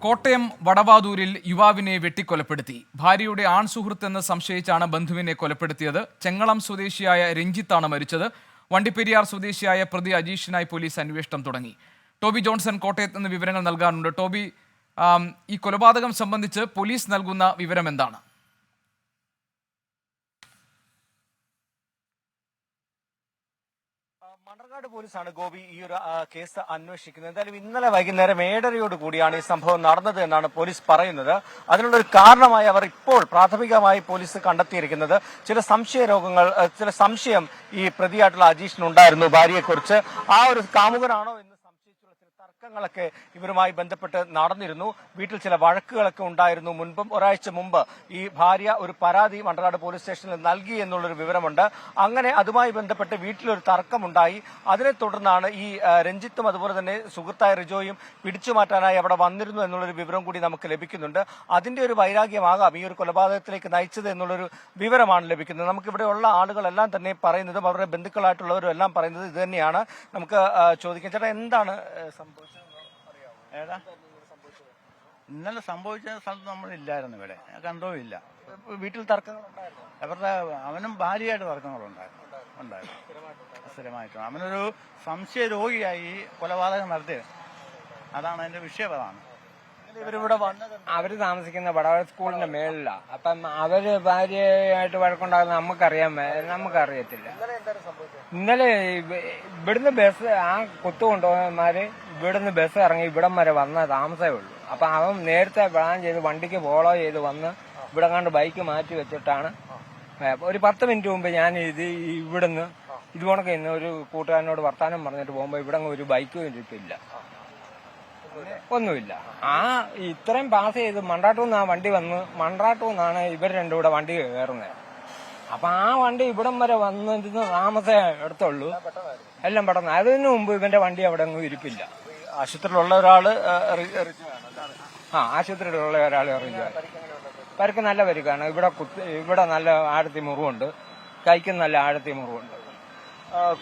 കോട്ടയം വടവാതൂരിൽ യുവാവിനെ വെട്ടിക്കൊലപ്പെടുത്തി. ഭാര്യയുടെ ആൺസുഹൃത്തെന്ന് സംശയിച്ചാണ് ബന്ധുവിനെ കൊലപ്പെടുത്തിയത്. ചെങ്ങളം സ്വദേശിയായ രഞ്ജിത്താണ് മരിച്ചത്. വണ്ടിപ്പെരിയാർ സ്വദേശിയായ പ്രതി അജീഷിനായി പോലീസ് അന്വേഷണം തുടങ്ങി. ടോബി ജോൺസൺ കോട്ടയത്ത് നിന്ന് വിവരങ്ങൾ നൽകാനുണ്ട്. ടോബി, ഈ കൊലപാതകം സംബന്ധിച്ച് പോലീസ് നൽകുന്ന വിവരം എന്താണ്? മണ്ണർക്കാട് പോലീസാണ് ഗോപി ഈ ഒരു കേസ് അന്വേഷിക്കുന്നത്. എന്തായാലും ഇന്നലെ വൈകുന്നേരം 7:30 കൂടിയാണ് ഈ സംഭവം നടന്നത് എന്നാണ് പോലീസ് പറയുന്നത്. അതിനുള്ളൊരു കാരണമായി അവർ ഇപ്പോൾ പ്രാഥമികമായി പോലീസ് കണ്ടെത്തിയിരിക്കുന്നത് ചില സംശയം ഈ പ്രതിയായിട്ടുള്ള അജീഷിനുണ്ടായിരുന്നു ഭാര്യയെക്കുറിച്ച്. ആ ഒരു കാമുകനാണോ എന്ന് സംശയിച്ചുള്ള ചില തർക്കങ്ങളൊക്കെ ഇവരുമായി ബന്ധപ്പെട്ട് നടന്നിരുന്നു. വീട്ടിൽ ചില വഴക്കുകളൊക്കെ ഉണ്ടായിരുന്നു. ഒരാഴ്ച മുമ്പ് ഈ ഭാര്യ ഒരു പരാതി മണ്ണർക്കാട് പോലീസ് സ്റ്റേഷനിൽ നൽകി എന്നുള്ളൊരു വിവരമുണ്ട്. അങ്ങനെ അതുമായി ബന്ധപ്പെട്ട് വീട്ടിലൊരു തർക്കമുണ്ടായി. അതിനെ തുടർന്നാണ് ഈ രഞ്ജിത്തും അതുപോലെ തന്നെ സുഹൃത്തായ റിജോയും പിടിച്ചുമാറ്റാനായി അവിടെ വന്നിരുന്നു എന്നുള്ളൊരു വിവരം കൂടി നമുക്ക് ലഭിക്കുന്നുണ്ട്. അതിന്റെ ഒരു വൈരാഗ്യമാകാം ഈ ഒരു കൊലപാതകത്തിലേക്ക് നയിച്ചത് എന്നുള്ളൊരു വിവരമാണ് ലഭിക്കുന്നത്. നമുക്കിവിടെയുള്ള ആളുകളെല്ലാം തന്നെ പറയുന്നതും അവരുടെ ബന്ധുക്കളായിട്ടുള്ളവരും എല്ലാം പറയുന്നത് ഇത് തന്നെയാണ്. നമുക്ക് ചോദിക്കാം, ചേട്ടാ എന്താണ് സംഭവിച്ചത്? ഇന്നലെ സംഭവിച്ച സ്ഥലത്ത് നമ്മളില്ലായിരുന്നു, ഇവിടെ കണ്ടോമില്ല. വീട്ടിൽ തർക്കങ്ങളുണ്ടായിരുന്നു. അവനും ഭാര്യയായിട്ട് തർക്കങ്ങളുണ്ടായിരുന്നു. സ്ഥിരമായിട്ടും അവനൊരു സംശയ രോഗിയായി കൊലപാതകം നടത്തിയത്. അതാണ് അതിന്റെ വിഷയപതാണ്. ഇവരിവിടെ വന്നത് അവര് താമസിക്കുന്ന വടവഴ സ്കൂളിന്റെ മേളിലാണ്. അപ്പം അവര് ഭാര്യയായിട്ട് വഴക്കുണ്ടാകുന്ന നമുക്കറിയത്തില്ല. ഇന്നലെ ഇവിടുന്ന് ബസ് ആ കുത്തു കൊണ്ടുപോകുന്നവന്മാര് ഇവിടുന്ന് ബസ് ഇറങ്ങി ഇവിടം വരെ വന്ന താമസമേ ഉള്ളൂ. അപ്പൊ അവൻ നേരത്തെ പ്ലാൻ ചെയ്ത് വണ്ടിക്ക് ഫോളോ ചെയ്ത് വന്ന് ഇവിടെ കണ്ട് ബൈക്ക് മാറ്റി വെച്ചിട്ടാണ് ഒരു 10 മിനിറ്റ് മുമ്പ് ഞാൻ ഇവിടുന്ന് ഇതുകൊണ്ടൊക്കെ ഇന്ന് ഒരു കൂട്ടുകാരനോട് വർത്താനം പറഞ്ഞിട്ട് പോകുമ്പോ ഇവിടെ ഒരു ബൈക്കും ഇരിപ്പില്ല, ഒന്നുമില്ല. ഇത്രയും പാസ് ചെയ്ത് മൺറാട്ടൂന്ന് ആ വണ്ടി വന്ന് മൺറാട്ടൂന്നാണ് ഇവർ രണ്ടും കൂടെ വണ്ടി കയറുന്നത്. അപ്പൊ ആ വണ്ടി ഇവിടം വരെ വന്നിരുന്ന് താമസേ എടുത്തുള്ളൂ, എല്ലാം പെട്ടെന്ന്. അതിനു മുമ്പ് ഇവന്റെ വണ്ടി അവിടെ ഒന്നും ഇരിപ്പില്ല. ആശുപത്രിയിലുള്ള ഒരാള് ആശുപത്രിയിലുള്ള ഒരാൾ എറിഞ്ഞു. പരിക്ക് നല്ല പരിക്കാണ്. ഇവിടെ നല്ല ആഴത്തി മുറിവുണ്ട്, കൈക്കും നല്ല ആഴത്തി മുറിവുണ്ട്.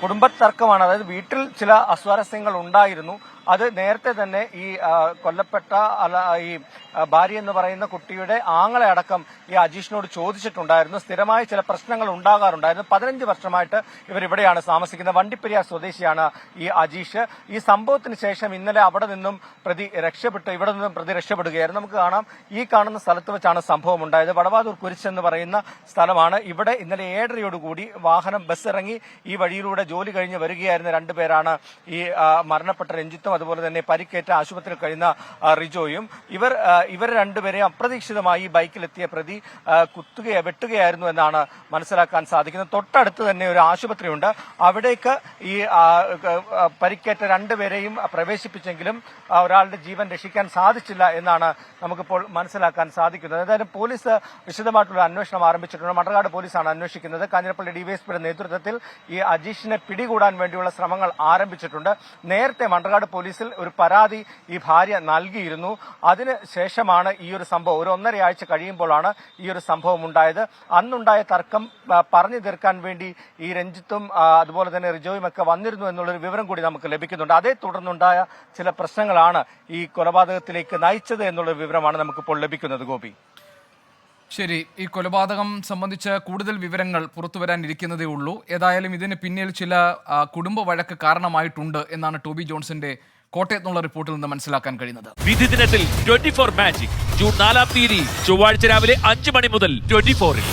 കുടുംബ തർക്കമാണ്. അതായത് വീട്ടിൽ ചില അസ്വാരസ്യങ്ങൾ ഉണ്ടായിരുന്നു. അത് നേരത്തെ തന്നെ ഈ കൊല്ലപ്പെട്ട ഈ ഭാര്യ എന്ന് പറയുന്ന കുട്ടിയുടെ ആങ്ങളെ അടക്കം ഈ അജീഷിനോട് ചോദിച്ചിട്ടുണ്ടായിരുന്നു. സ്ഥിരമായി ചില പ്രശ്നങ്ങൾ ഉണ്ടാകാറുണ്ടായിരുന്നു. 15 വർഷമായിട്ട് ഇവരിവിടെയാണ് താമസിക്കുന്നത്. വണ്ടിപ്പെരിയാർ സ്വദേശിയാണ് ഈ അജീഷ്. ഈ സംഭവത്തിന് ശേഷം ഇന്നലെ ഇവിടെ നിന്നും പ്രതി രക്ഷപ്പെടുകയായിരുന്നു. നമുക്ക് കാണാം, ഈ കാണുന്ന സ്ഥലത്ത് വെച്ചാണ് സംഭവം ഉണ്ടായത്. വടവാതൂർ കുരിശ് എന്ന് പറയുന്ന സ്ഥലമാണ്. ഇവിടെ ഇന്നലെ 7:30 വാഹനം ബസ് ഇറങ്ങി ഈ വഴിയിലൂടെ ജോലി കഴിഞ്ഞ് വരികയായിരുന്ന 2 പേരാണ് ഈ മരണപ്പെട്ട രഞ്ജിത്തും അതുപോലെ തന്നെ പരിക്കേറ്റ ആശുപത്രിയിൽ കഴിയുന്ന റിജോയും. ഇവർ രണ്ടുപേരെ അപ്രതീക്ഷിതമായി ബൈക്കിലെത്തിയ പ്രതി വെട്ടുകയായിരുന്നു എന്നാണ് മനസ്സിലാക്കാൻ സാധിക്കുന്നത്. തൊട്ടടുത്ത് തന്നെ ഒരു ആശുപത്രിയുണ്ട്. അവിടേക്ക് ഈ പരിക്കേറ്റ 2 പേരെയും പ്രവേശിപ്പിച്ചെങ്കിലും ഒരാളുടെ ജീവൻ രക്ഷിക്കാൻ സാധിച്ചില്ല എന്നാണ് നമുക്കിപ്പോൾ മനസ്സിലാക്കാൻ സാധിക്കുന്നത്. എന്തായാലും പോലീസ് വിശദമായിട്ടുള്ള അന്വേഷണം ആരംഭിച്ചിട്ടുണ്ട്. മണ്ണർക്കാട് പോലീസാണ് അന്വേഷിക്കുന്നത്. കാഞ്ഞിരപ്പള്ളി ഡിവൈഎസ്പിയുടെ നേതൃത്വത്തിൽ ഈ അജീഷിനെ പിടികൂടാൻ വേണ്ടിയുള്ള ശ്രമങ്ങൾ ആരംഭിച്ചിട്ടുണ്ട്. നേരത്തെ മണ്ണർക്കാട് പോലീസിൽ ഒരു പരാതി ഈ ഭാര്യ നൽകിയിരുന്നു. അതിന് ശേഷമാണ് ഈ ഒരു സംഭവം, ഒരു 1.5 ആഴ്ച കഴിയുമ്പോഴാണ് ഈ ഒരു സംഭവം ഉണ്ടായത്. അന്നുണ്ടായ തർക്കം പറഞ്ഞു തീർക്കാൻ വേണ്ടി ഈ രഞ്ജിത്തും അതുപോലെ തന്നെ റിജോയും ഒക്കെ വന്നിരുന്നു എന്നുള്ളൊരു വിവരം കൂടി നമുക്ക് ലഭിക്കുന്നുണ്ട്. അതേ തുടർന്നുണ്ടായ ചില പ്രശ്നങ്ങളാണ് ഈ കൊലപാതകത്തിലേക്ക് നയിച്ചത് എന്നുള്ള വിവരമാണ് നമുക്കിപ്പോൾ ലഭിക്കുന്നത്. ഗോപി, ശരി, ഈ കൊലപാതകം സംബന്ധിച്ച് കൂടുതൽ വിവരങ്ങൾ പുറത്തുവരാനിരിക്കുന്നതേ ഉള്ളൂ. ഏതായാലും ഇതിന് പിന്നിൽ ചില കുടുംബ വഴക്ക് കാരണമായിട്ടുണ്ട് എന്നാണ് ടോബി ജോൺസന്റെ കോട്ടയത്ത് നിന്നുള്ള റിപ്പോർട്ടിൽ നിന്ന് മനസ്സിലാക്കാൻ കഴിയുന്നത്. വിധി ദിനത്തിൽ 24 മാജിക് ജൂൺ 4 ചൊവ്വാഴ്ച രാവിലെ 5 മണി മുതൽ 24-ൽ.